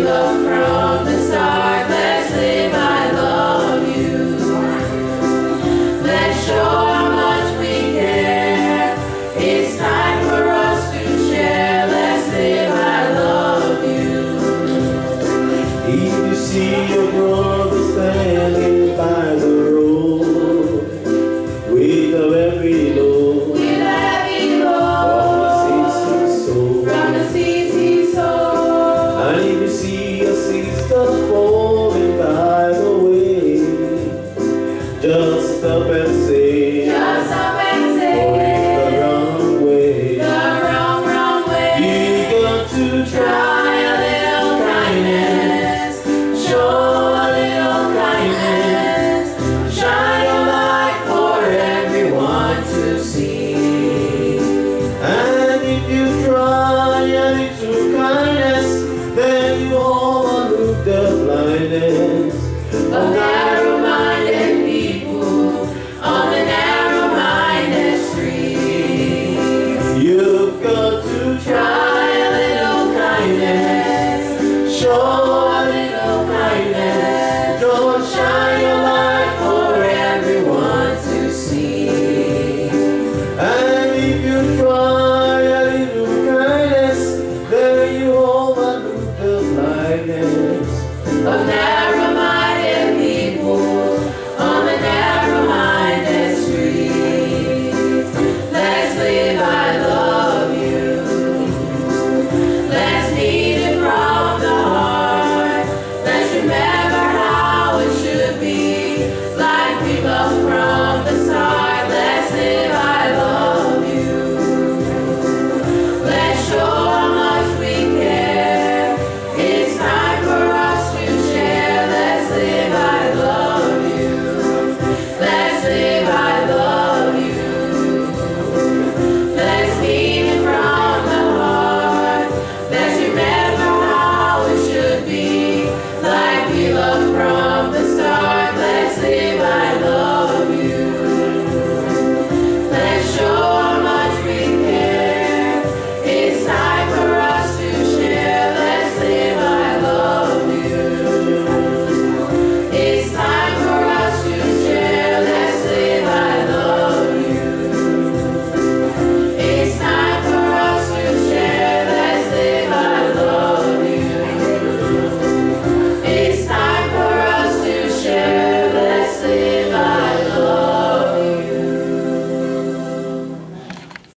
love from the start. Let's live, I love you. Let's show how much we care. It's time for us to share. Let's live, I love you. If you see your brother standing by the road with a heavy load, from the seeds he sowed, and if you see a sister falling by the way, just stop and say, going the wrong way. wrong way. You got to Try a little kindness, show a little kindness, shine a light for everyone to see. And if you try a little kindness, then you overlook the blindness Of narrow-minded people on the narrow-minded street. you've got to Try a little kindness, show a little kindness.